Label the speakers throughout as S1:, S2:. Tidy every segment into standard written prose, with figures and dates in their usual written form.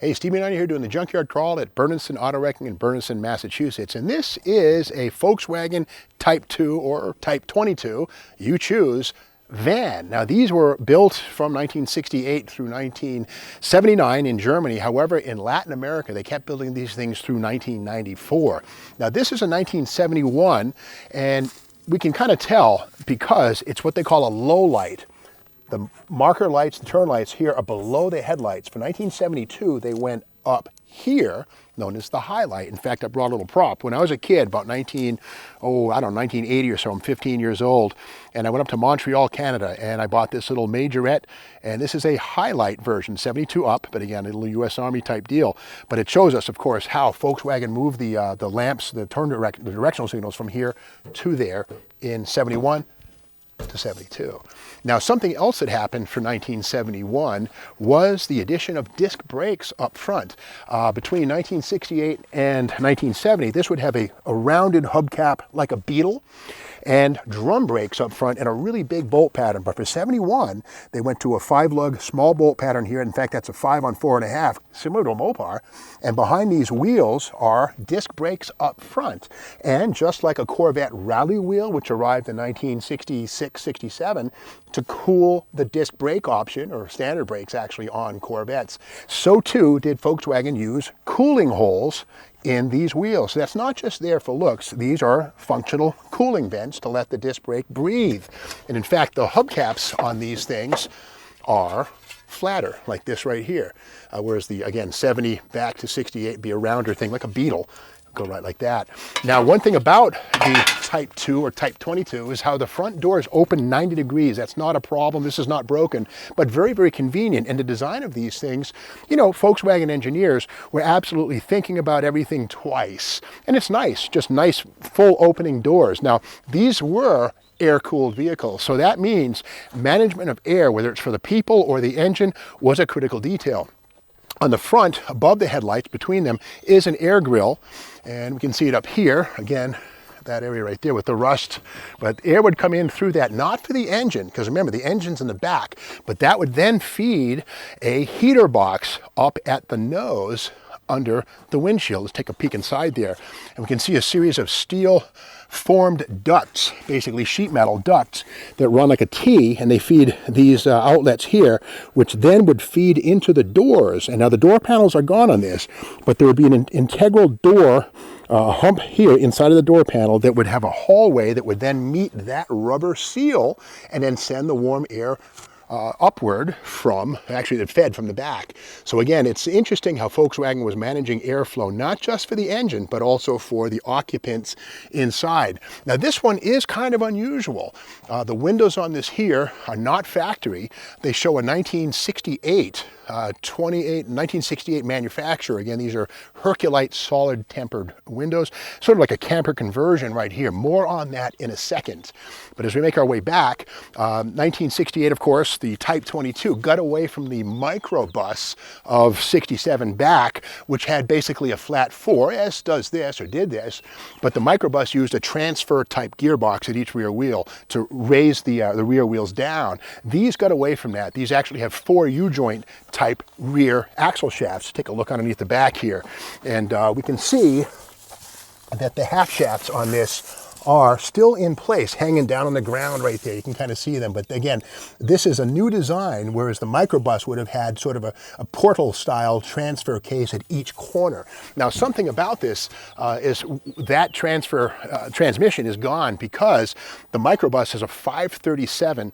S1: Hey, Steve and I are here doing the Junkyard Crawl at Berniston Auto Wrecking in Berniston, Massachusetts. And this is a Volkswagen Type 2 or Type 22, you choose, van. Now these were built from 1968 through 1979 in Germany. However, in Latin America, they kept building these things through 1994. Now this is a 1971, and we can kind of tell because it's what they call a low light. The marker lights, the turn lights here are below the headlights. For 1972, they went up here, known as the highlight. In fact, I brought a little prop. When I was a kid, about 1980 or so, I'm 15 years old, and I went up to Montreal, Canada, and I bought this little majorette, and this is a highlight version, 72 up, but again, a little U.S. Army type deal. But it shows us, of course, how Volkswagen moved the lamps, the directional signals from here to there in 71 to 72. Now, something else that happened for 1971 was the addition of disc brakes up front. Between 1968 and 1970, this would have a rounded hubcap like a Beetle, and drum brakes up front and a really big bolt pattern. But for 71, they went to a 5-lug small bolt pattern here. In fact, that's a 5 on 4.5, similar to a Mopar. And behind these wheels are disc brakes up front. And just like a Corvette rally wheel, which arrived in 1966-67 to cool the disc brake option, or standard brakes actually, on Corvettes, so too did Volkswagen use cooling holes in these wheels. So that's not just there for looks. These are functional cooling vents to let the disc brake breathe. And in fact, the hubcaps on these things are flatter, like this right here. Whereas the, again, 70 back to 68 be a rounder thing, like a Beetle. Go right like that. Now, one thing about the Type 2 or Type 22 is how the front doors open 90 degrees. That's not a problem. This is not broken, but very, very convenient. And the design of these things, you know, Volkswagen engineers were absolutely thinking about everything twice. And it's nice, just nice full opening doors. Now, these were air-cooled vehicles. So that means management of air, whether it's for the people or the engine, was a critical detail. On the front, above the headlights, between them, is an air grill, and we can see it up here, again, that area right there with the rust, but air would come in through that, not for the engine, because remember, the engine's in the back, but that would then feed a heater box up at the nose under the windshield. Let's take a peek inside there, and we can see a series of steel formed ducts, basically sheet metal ducts that run like a T, and they feed these outlets here, which then would feed into the doors. And now the door panels are gone on this, but there would be an integral door hump here inside of the door panel that would have a hallway that would then meet that rubber seal and then send the warm air upward from, actually it fed from the back. So again, it's interesting how Volkswagen was managing airflow, not just for the engine, but also for the occupants inside. Now this one is kind of unusual. The windows on this here are not factory. They show a 1968 manufacturer. Again, these are Herculite solid tempered windows, sort of like a camper conversion right here. More on that in a second. But as we make our way back, 1968, of course, the Type 22 got away from the Microbus of 67 back, which had basically a flat 4, as does this, or did this, but the Microbus used a transfer type gearbox at each rear wheel to raise the rear wheels down. These got away from that. These actually have 4 U-joint type rear axle shafts. Take a look underneath the back here, and we can see that the half shafts on this are still in place, hanging down on the ground right there. You can kind of see them. But again, this is a new design, whereas the Microbus would have had sort of a portal style transfer case at each corner. Now, something about this is that transmission is gone, because the Microbus has a 537,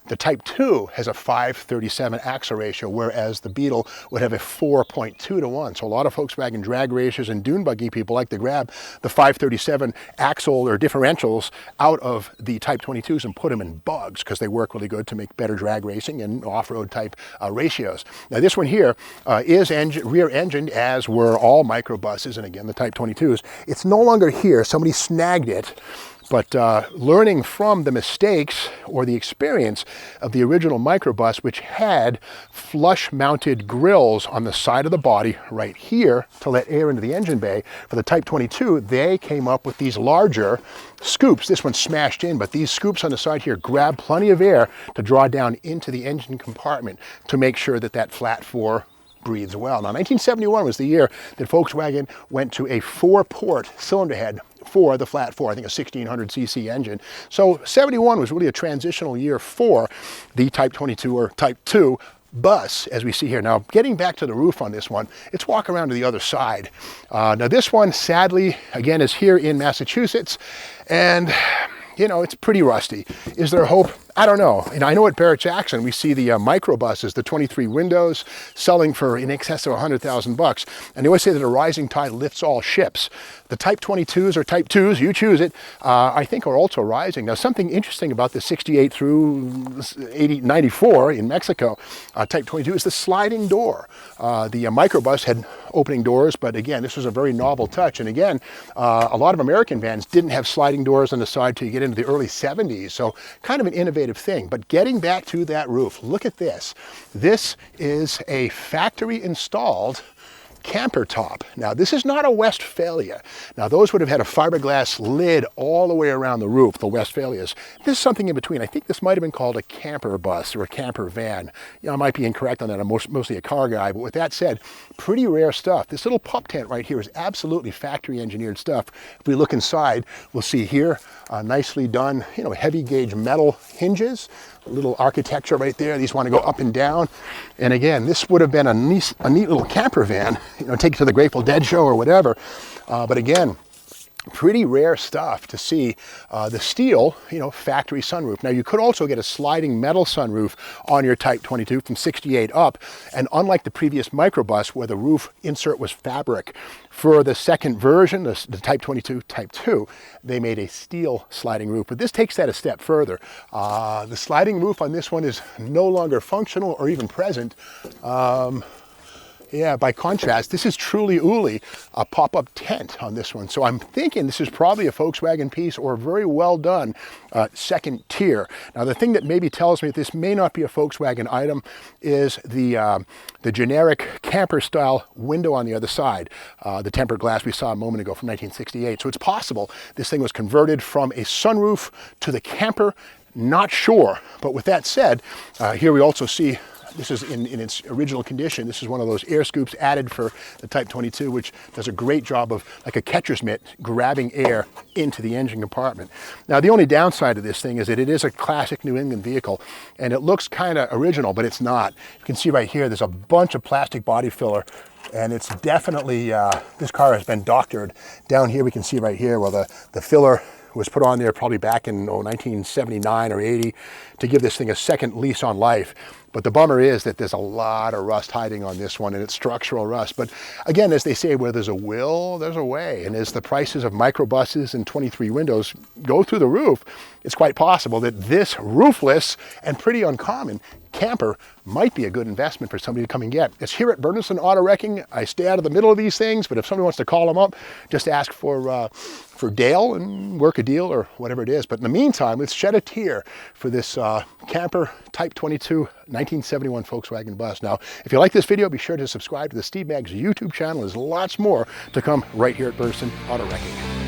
S1: the Type 2 has a 537 axle ratio, whereas the Beetle would have a 4.2 to 1. So a lot of Volkswagen drag racers and dune buggy people like to grab the 537 axle or differentials out of the Type 22s and put them in bugs, because they work really good to make better drag racing and off-road type ratios. Now this one here is rear-engined, as were all Microbuses, and again the Type 22s. It's no longer here. Somebody snagged it. But learning from the mistakes or the experience of the original Microbus, which had flush-mounted grills on the side of the body right here to let air into the engine bay, for the Type 22, they came up with these larger scoops. This one's smashed in, but these scoops on the side here grab plenty of air to draw down into the engine compartment to make sure that that flat 4 breeds well. Now, 1971 was the year that Volkswagen went to a 4-port cylinder head for the flat 4, I think a 1600cc engine. So 71 was really a transitional year for the Type 22 or Type 2 bus, as we see here. Now, getting back to the roof on this one, let's walk around to the other side. Now, this one, sadly, again, is here in Massachusetts, and you know, it's pretty rusty. Is there hope? I don't know. And I know at Barrett-Jackson, we see the microbuses, the 23 windows, selling for in excess of $100,000. And they always say that a rising tide lifts all ships. The Type 22s or Type 2s, you choose it, I think are also rising. Now, something interesting about the 68 through 94 in Mexico, Type 22 is the sliding door. The microbus had opening doors, but again, this was a very novel touch. And again, a lot of American vans didn't have sliding doors on the side till you get into the early 70s. So kind of an innovative thing. But getting back to that roof, look at this. This is a factory installed camper top. Now, this is not a Westphalia. Now, those would have had a fiberglass lid all the way around the roof, the Westphalias. This is something in between. I think this might have been called a camper bus or a camper van. You know, I might be incorrect on that. I'm mostly a car guy. But with that said, pretty rare stuff. This little pup tent right here is absolutely factory engineered stuff. If we look inside, we'll see here nicely done, you know, heavy gauge metal hinges. A little architecture right there. These want to go up and down. And again, this would have been a neat little camper van, you know, take it to the Grateful Dead show or whatever. But again, pretty rare stuff to see the steel, you know, factory sunroof. Now, you could also get a sliding metal sunroof on your Type 22 from 68 up. And unlike the previous microbus where the roof insert was fabric, for the second version, the Type 22 Type 2, they made a steel sliding roof. But this takes that a step further. The sliding roof on this one is no longer functional or even present. Yeah, by contrast, this is truly a pop-up tent on this one. So I'm thinking this is probably a Volkswagen piece or very well done second tier. Now, the thing that maybe tells me that this may not be a Volkswagen item is the generic camper-style window on the other side, the tempered glass we saw a moment ago from 1968. So it's possible this thing was converted from a sunroof to the camper. Not sure, but with that said, here we also see this is in its original condition. This is one of those air scoops added for the Type 22, which does a great job of, like a catcher's mitt, grabbing air into the engine compartment. Now, the only downside of this thing is that it is a classic New England vehicle, and it looks kind of original, but it's not. You can see right here, there's a bunch of plastic body filler, and it's definitely, this car has been doctored. Down here, we can see right here where the filler was put on there probably back in 1979 or 80 to give this thing a second lease on life. But the bummer is that there's a lot of rust hiding on this one, and it's structural rust. But again, as they say, where there's a will, there's a way. And as the prices of microbuses and 23 windows go through the roof, it's quite possible that this roofless and pretty uncommon camper might be a good investment for somebody to come and get. It's here at Bernardsson Auto Wrecking. I stay out of the middle of these things, but if somebody wants to call them up, just ask for Dale and work a deal or whatever it is. But in the meantime, let's shed a tear for this camper Type 22 1971 Volkswagen bus. Now, if you like this video, be sure to subscribe to the Steve Maggs YouTube channel. There's lots more to come right here at Bernardsson Auto Wrecking.